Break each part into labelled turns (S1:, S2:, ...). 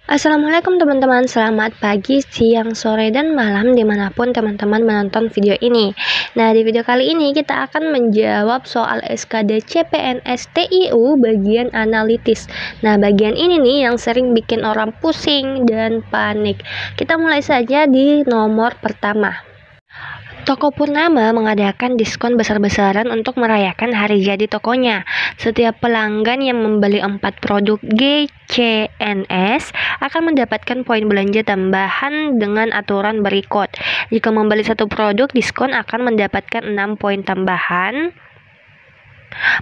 S1: Assalamualaikum teman-teman, selamat pagi, siang, sore, dan malam dimanapun teman-teman menonton video ini. Nah, di video kali ini kita akan menjawab soal SKD CPNS TIU bagian analitis. Nah, bagian ini nih yang sering bikin orang pusing dan panik. Kita mulai saja di nomor pertama. Toko Purnama mengadakan diskon besar-besaran untuk merayakan hari jadi tokonya. Setiap pelanggan yang membeli 4 produk GCNS akan mendapatkan poin belanja tambahan dengan aturan berikut. Jika membeli 1 produk, diskon akan mendapatkan 6 poin tambahan.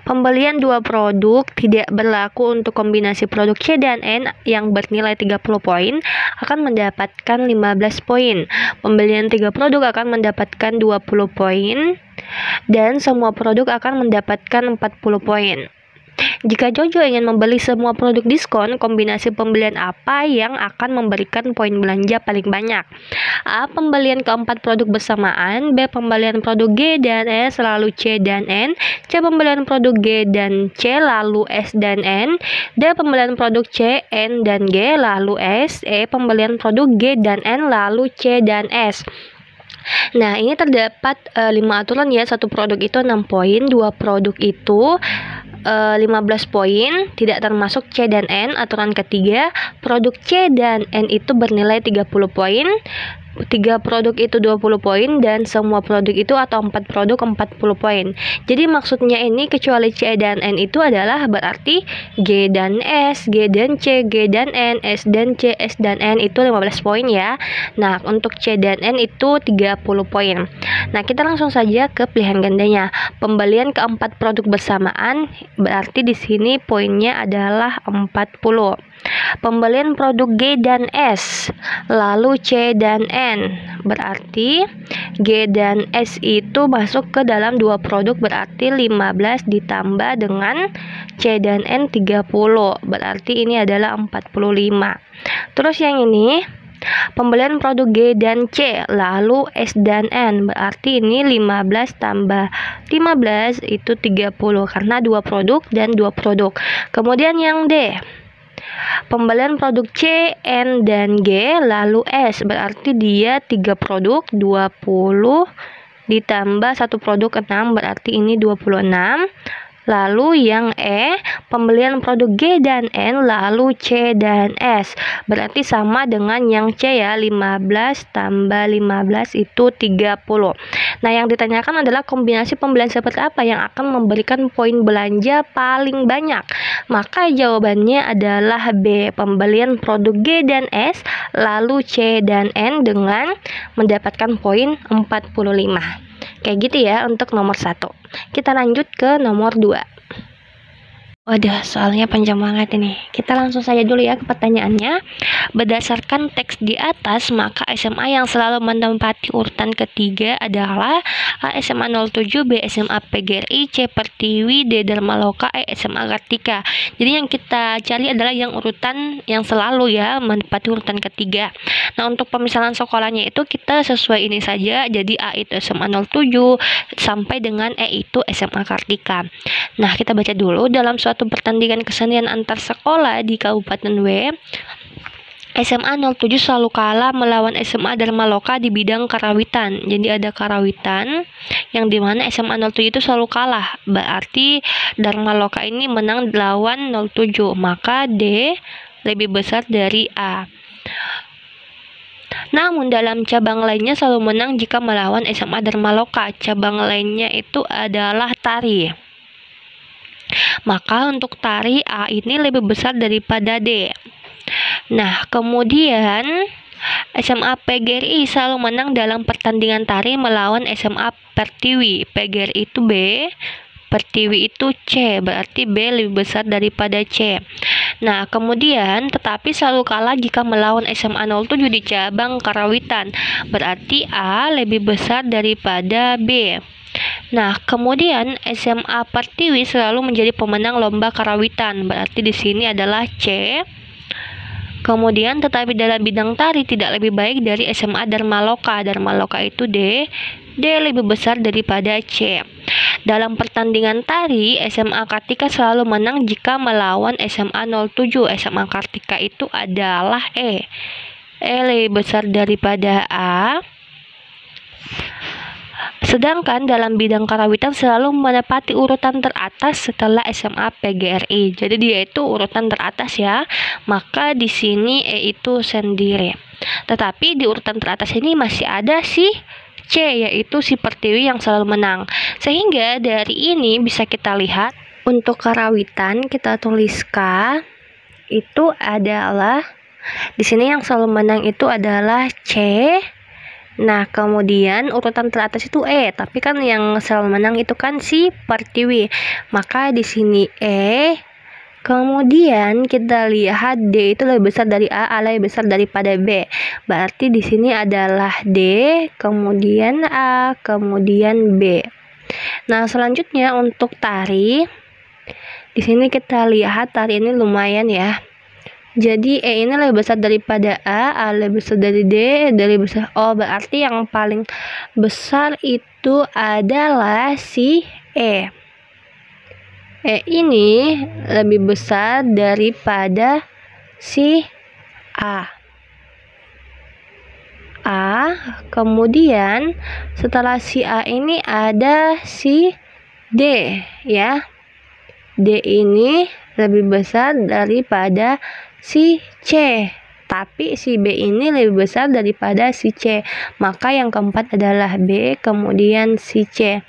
S1: Pembelian 2 produk tidak berlaku untuk kombinasi produk C dan N yang bernilai 30 poin akan mendapatkan 15 poin. Pembelian 3 produk akan mendapatkan 20 poin dan semua produk akan mendapatkan 40 poin. Jika Jojo ingin membeli semua produk diskon, kombinasi pembelian apa yang akan memberikan poin belanja paling banyak? A. Pembelian keempat produk bersamaan. B. Pembelian produk G dan S lalu C dan N. C. Pembelian produk G dan C lalu S dan N. D. Pembelian produk C, N dan G lalu S. E. Pembelian produk G dan N lalu C dan S. Nah, ini terdapat 5 aturan ya. 1 produk itu 6 poin, 2 produk itu 15 poin, tidak termasuk C dan N. Aturan ketiga, produk C dan N itu bernilai 30 poin, 3 produk itu 20 poin, dan semua produk itu atau 4 produk 40 poin. Jadi maksudnya ini kecuali C dan N itu adalah berarti G dan S, G dan C, G dan N, S dan C, S dan N itu 15 poin ya. Nah, untuk C dan N itu 30 poin. Nah, kita langsung saja ke pilihan gandanya. Pembelian keempat produk bersamaan berarti di sini poinnya adalah 40. Pembelian produk G dan S lalu C dan N berarti G dan S itu masuk ke dalam 2 produk berarti 15 ditambah dengan C dan N 30 berarti ini adalah 45. Terus yang ini pembelian produk G dan C lalu S dan N berarti ini 15 tambah 15 itu 30 karena 2 produk dan 2 produk. Kemudian yang D, pembelian produk C, N, dan G lalu S berarti dia 3 produk 20 ditambah 1 produk 6 berarti ini 26. Lalu yang E, pembelian produk G dan N lalu C dan S berarti sama dengan yang C ya, 15 tambah 15 itu 30. Nah, yang ditanyakan adalah kombinasi pembelian seperti apa yang akan memberikan poin belanja paling banyak. Maka jawabannya adalah B, pembelian produk G dan S lalu C dan N dengan mendapatkan poin 45. Kayak gitu ya untuk nomor 1. Kita lanjut ke nomor 2. Waduh, soalnya panjang banget ini. Kita langsung saja dulu ya ke pertanyaannya. Berdasarkan teks di atas, maka SMA yang selalu menempati urutan ketiga adalah A. SMA 07, B. SMA PGRI, C. Pertiwi, D. Dharmaloka, E. SMA Kartika. Jadi yang kita cari adalah yang urutan yang selalu ya menempati urutan ketiga. Nah, untuk pemisahan sekolahnya itu kita sesuai ini saja. Jadi A itu SMA 07 sampai dengan E itu SMA Kartika. Nah, kita baca dulu. Dalam suatu pertandingan kesenian antar sekolah di Kabupaten W, SMA 07 selalu kalah melawan SMA Dharmaloka di bidang karawitan. Jadi ada karawitan yang dimana SMA 07 itu selalu kalah. Berarti Dharmaloka ini menang lawan 07. Maka D lebih besar dari A. Namun dalam cabang lainnya selalu menang jika melawan SMA Dharmaloka. Cabang lainnya itu adalah tari. Maka untuk tari A ini lebih besar daripada D. Nah, kemudian SMA PGRI selalu menang dalam pertandingan tari melawan SMA Pertiwi. PGRI itu B, Pertiwi itu C, berarti B lebih besar daripada C. Nah, kemudian tetapi selalu kalah jika melawan SMA 07 di cabang karawitan. Berarti A lebih besar daripada B. Nah, kemudian SMA Pertiwi selalu menjadi pemenang lomba karawitan. Berarti di sini adalah C. Kemudian tetapi dalam bidang tari tidak lebih baik dari SMA Dharmaloka. Dharmaloka itu D. D lebih besar daripada C. Dalam pertandingan tari, SMA Kartika selalu menang jika melawan SMA 07. SMA Kartika itu adalah E. E lebih besar daripada A. Sedangkan dalam bidang karawitan selalu menepati urutan teratas setelah SMA PGRI. Jadi dia itu urutan teratas ya. Maka di sini E itu sendiri. Tetapi di urutan teratas ini masih ada si C, yaitu si Pertiwi yang selalu menang. Sehingga dari ini bisa kita lihat untuk karawitan kita tulis K itu adalah di sini yang selalu menang itu adalah C. Nah, kemudian urutan teratas itu E, tapi kan yang selalu menang itu kan si Pertiwi. Maka di sini E. Kemudian kita lihat D itu lebih besar dari A lebih besar daripada B. Berarti di sini adalah D, kemudian A, kemudian B. Nah, selanjutnya untuk tari. Di sini kita lihat tari ini lumayan ya. Jadi E ini lebih besar daripada A lebih besar dari D, lebih besar. Oh, berarti yang paling besar itu adalah si E. E ini lebih besar daripada si A. Kemudian setelah si A ini ada si D ya. D ini lebih besar daripada si C. Tapi si B ini lebih besar daripada si C. Maka yang keempat adalah B, kemudian si C.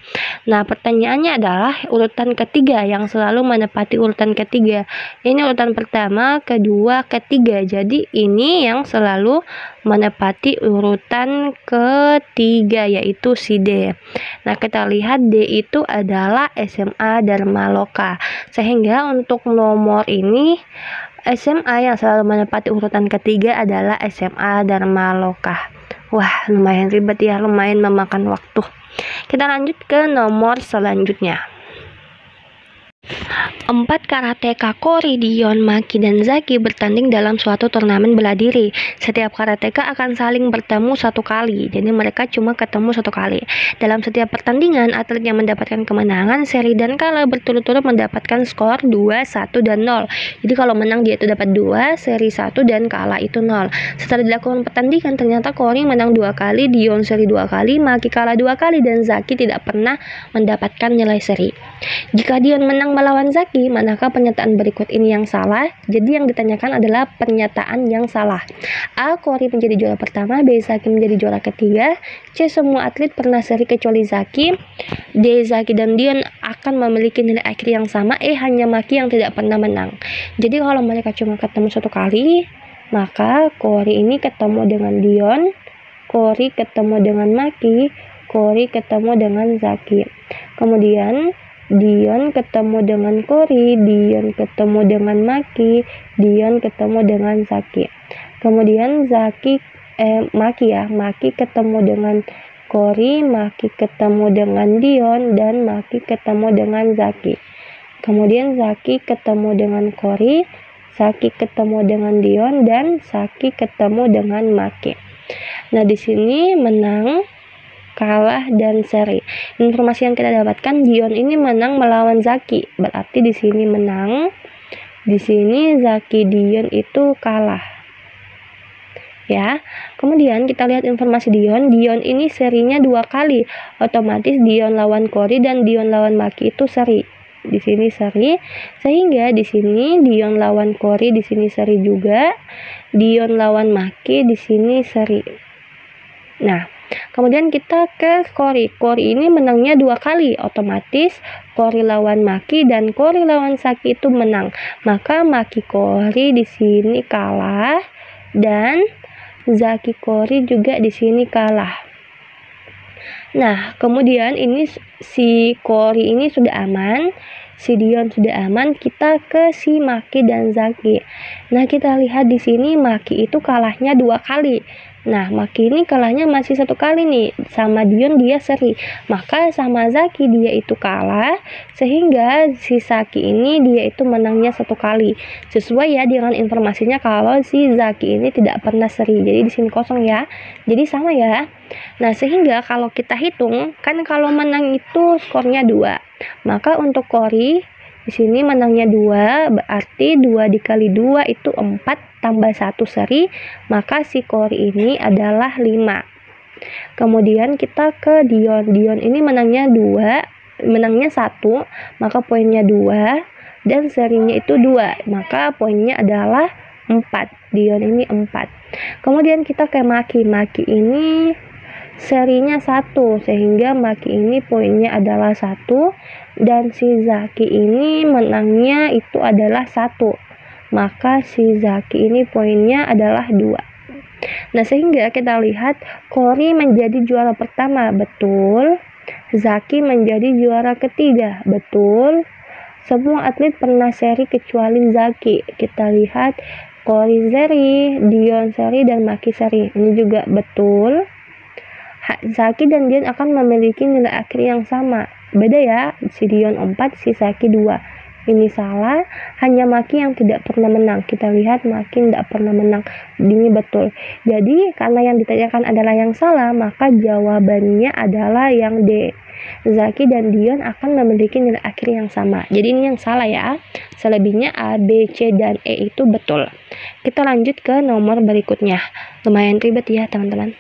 S1: Nah, pertanyaannya adalah urutan ketiga yang selalu menepati urutan ketiga. Ini urutan pertama, kedua, ketiga. Jadi ini yang selalu menepati urutan ketiga, yaitu si D. Nah, kita lihat D itu adalah SMA Dharma Loka. Sehingga untuk nomor ini SMA yang selalu menepati urutan ketiga adalah SMA Dharma Loka. Wah, lumayan ribet ya, lumayan memakan waktu. Kita lanjut ke nomor selanjutnya. 4 karateka Kori, Dion, Maki, dan Zaki bertanding dalam suatu turnamen bela diri. Setiap karateka akan saling bertemu satu kali. Jadi mereka cuma ketemu satu kali. Dalam setiap pertandingan, atlet yang mendapatkan kemenangan, seri, dan kalah berturut-turut mendapatkan skor 2, 1, dan 0. Jadi kalau menang dia itu dapat 2, seri 1, dan kalah itu 0. Setelah dilakukan pertandingan, ternyata Kori menang 2 kali, Dion seri 2 kali, Maki kalah 2 kali, dan Zaki tidak pernah mendapatkan nilai seri. Jika Dion menang melawan Zaki, manakah pernyataan berikut ini yang salah? Jadi yang ditanyakan adalah pernyataan yang salah. A. Kori menjadi juara pertama, B. Zaki menjadi juara ketiga, C. Semua atlet pernah seri kecuali Zaki, D. Zaki dan Dion akan memiliki nilai akhir yang sama, E. Hanya Maki yang tidak pernah menang. Jadi kalau mereka cuma ketemu satu kali, maka Kori ini ketemu dengan Dion, Kori ketemu dengan Maki, Kori ketemu dengan Zaki. Kemudian Dion ketemu dengan Kori, Dion ketemu dengan Maki, Dion ketemu dengan Zaki. Kemudian Maki ketemu dengan Kori, Maki ketemu dengan Dion, dan Maki ketemu dengan Zaki. Kemudian Zaki ketemu dengan Kori, Zaki ketemu dengan Dion, dan Zaki ketemu dengan Maki. Nah, di sini menang, kalah, dan seri. Informasi yang kita dapatkan, Dion ini menang melawan Zaki. Berarti di sini menang. Di sini Zaki Dion itu kalah. Ya. Kemudian kita lihat informasi Dion. Dion ini serinya 2 kali. Otomatis Dion lawan Kori dan Dion lawan Maki itu seri. Di sini seri. Sehingga di sini Dion lawan Kori, di sini seri juga. Dion lawan Maki, di sini seri. Nah, kemudian kita ke Kori. Kori ini menangnya 2 kali. Otomatis Kori lawan Maki dan Kori lawan Zaki itu menang. Maka Maki Kori di sini kalah dan Zaki Kori juga di sini kalah. Nah, kemudian ini si Kori ini sudah aman, si Dion sudah aman. Kita ke si Maki dan Zaki. Nah, kita lihat di sini Maki itu kalahnya 2 kali. Nah, Maki ini kalahnya masih 1 kali nih. Sama Dion dia seri. Maka sama Zaki dia itu kalah. Sehingga si Saki ini dia itu menangnya 1 kali. Sesuai ya dengan informasinya kalau si Zaki ini tidak pernah seri. Jadi di sini kosong ya. Jadi sama ya. Nah, sehingga kalau kita hitung, kan kalau menang itu skornya 2. Maka untuk Cory di sini menangnya 2, berarti 2 dikali 2 itu 4 tambah 1 seri, maka si Cory ini adalah 5. Kemudian kita ke Dion. Dion ini menangnya 1, maka poinnya 2 dan serinya itu 2, maka poinnya adalah 4. Dion ini 4. Kemudian kita ke Maki. Maki ini serinya 1, sehingga Maki ini poinnya adalah 1 dan si Zaki ini menangnya itu adalah 1, maka si Zaki ini poinnya adalah 2. Nah, sehingga kita lihat Cory menjadi juara pertama, betul. Zaki menjadi juara ketiga, betul. Semua atlet pernah seri kecuali Zaki. Kita lihat Cory seri, Dion seri, dan Maki seri. Ini juga betul. Zaki dan Dion akan memiliki nilai akhir yang sama. Beda ya, si Dion 4, si Zaki 2. Ini salah, hanya Maki yang tidak pernah menang. Kita lihat Maki tidak pernah menang. Ini betul. Jadi, karena yang ditanyakan adalah yang salah, maka jawabannya adalah yang D. Zaki dan Dion akan memiliki nilai akhir yang sama. Jadi ini yang salah ya. Selebihnya A, B, C, dan E itu betul. Kita lanjut ke nomor berikutnya. Lumayan ribet ya teman-teman.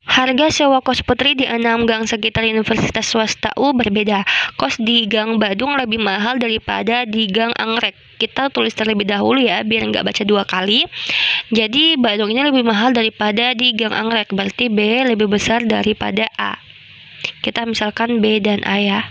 S1: Harga sewa kos putri di 6 gang sekitar Universitas Swasta U berbeda. Kos di Gang Badung lebih mahal daripada di Gang Anggrek. Kita tulis terlebih dahulu ya, biar nggak baca 2 kali. Jadi Badung ini lebih mahal daripada di Gang Anggrek, berarti B lebih besar daripada A. Kita misalkan B dan A ya.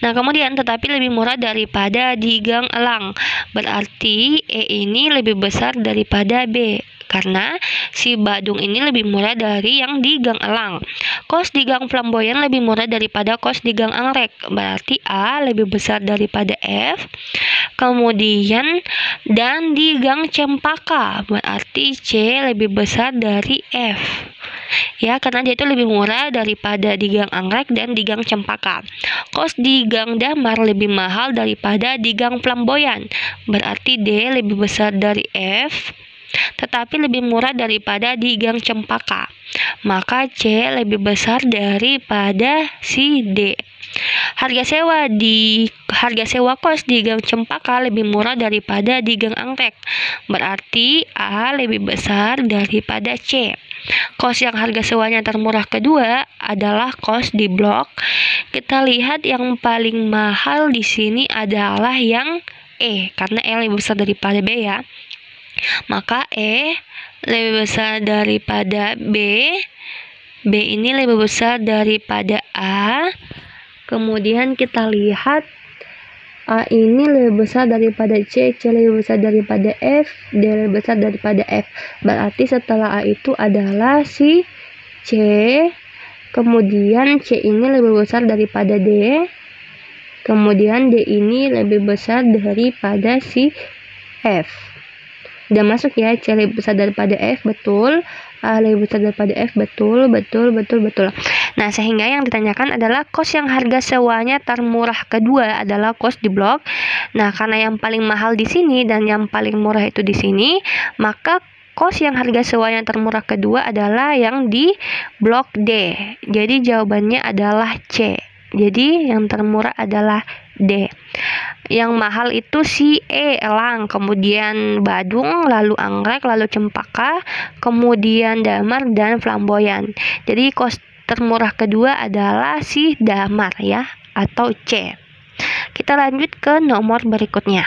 S1: Nah, kemudian tetapi lebih murah daripada di Gang Elang. Berarti E ini lebih besar daripada B. Karena si Badung ini lebih murah dari yang di Gang Elang. Kos di Gang Flamboyan lebih murah daripada kos di Gang Anggrek. Berarti A lebih besar daripada F. Kemudian dan di Gang Cempaka. Berarti C lebih besar dari F. Ya, karena dia itu lebih murah daripada di Gang Anggrek dan di Gang Cempaka. Kos di Gang Damar lebih mahal daripada di Gang Flamboyan. Berarti D lebih besar dari F, tetapi lebih murah daripada di Gang Cempaka. Maka C lebih besar daripada si D. Harga sewa kos di Gang Cempaka lebih murah daripada di Gang Anggrek. Berarti A lebih besar daripada C. Kos yang harga sewanya termurah kedua adalah kos di blok. Kita lihat yang paling mahal di sini adalah yang E, karena E lebih besar daripada B ya. Maka E lebih besar daripada B. B ini lebih besar daripada A. Kemudian kita lihat A ini lebih besar daripada C, C lebih besar daripada F, D lebih besar daripada F. Berarti setelah A itu adalah si C. Kemudian C ini lebih besar daripada D. Kemudian D ini lebih besar daripada si F. Udah masuk ya, C lebih besar daripada F, betul. A lebih besar daripada F, betul. Nah, sehingga yang ditanyakan adalah kos yang harga sewanya termurah kedua adalah kos di blok. Nah, karena yang paling mahal di sini dan yang paling murah itu di sini, maka kos yang harga sewanya termurah kedua adalah yang di blok D. Jadi jawabannya adalah C. Jadi yang termurah adalah D. Yang mahal itu si E, Elang, kemudian Badung, lalu Anggrek, lalu Cempaka, kemudian Damar dan Flamboyan. Jadi kos termurah kedua adalah si Damar ya, atau C. Kita lanjut ke nomor berikutnya.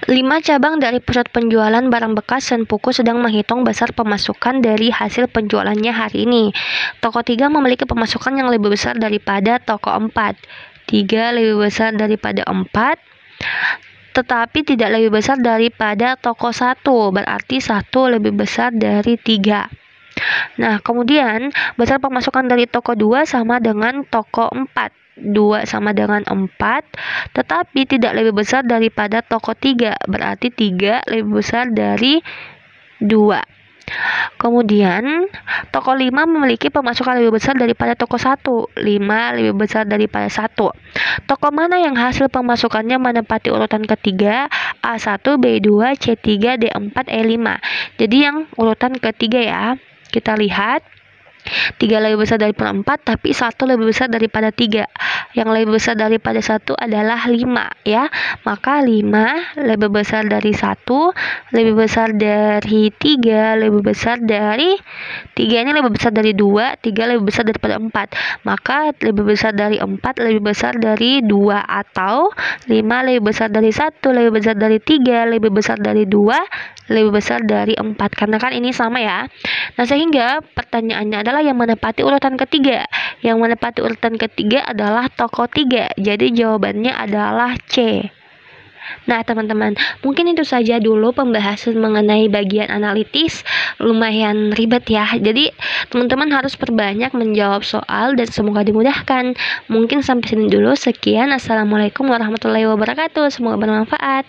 S1: 5 cabang dari pusat penjualan barang bekas Senpuku sedang menghitung besar pemasukan dari hasil penjualannya hari ini. Toko 3 memiliki pemasukan yang lebih besar daripada toko 4. 3 lebih besar daripada 4, tetapi tidak lebih besar daripada toko 1. Berarti 1 lebih besar dari 3. Nah, kemudian besar pemasukan dari toko 2 sama dengan toko 4. 2 sama dengan 4, tetapi tidak lebih besar daripada toko 3. Berarti 3 lebih besar dari 2. Kemudian, toko 5 memiliki pemasukan lebih besar daripada toko 1. 5 lebih besar daripada 1. Toko mana yang hasil pemasukannya menempati urutan ketiga? A1, B2, C3, D4, E5. Jadi yang urutan ketiga ya. Kita lihat 3 lebih besar daripada 4, tapi 1 lebih besar daripada 3. Yang lebih besar daripada 1 adalah 5 ya. Maka 5 lebih besar dari 1, lebih besar dari 3, lebih besar dari 3 ini lebih besar dari 2, 3 lebih besar daripada 4. Maka lebih besar dari 4 lebih besar dari 2, atau 5 lebih besar dari 1, lebih besar dari 3, lebih besar dari 2, lebih besar dari 4. Karena kan ini sama ya. Nah, sehingga pertanyaannya adalah yang menempati urutan ketiga. Yang menempati urutan ketiga adalah toko 3. Jadi jawabannya adalah C. Nah, teman-teman, mungkin itu saja dulu pembahasan mengenai bagian analitis. Lumayan ribet ya. Jadi, teman-teman harus perbanyak menjawab soal dan semoga dimudahkan. Mungkin sampai sini dulu. Sekian. Assalamualaikum warahmatullahi wabarakatuh. Semoga bermanfaat.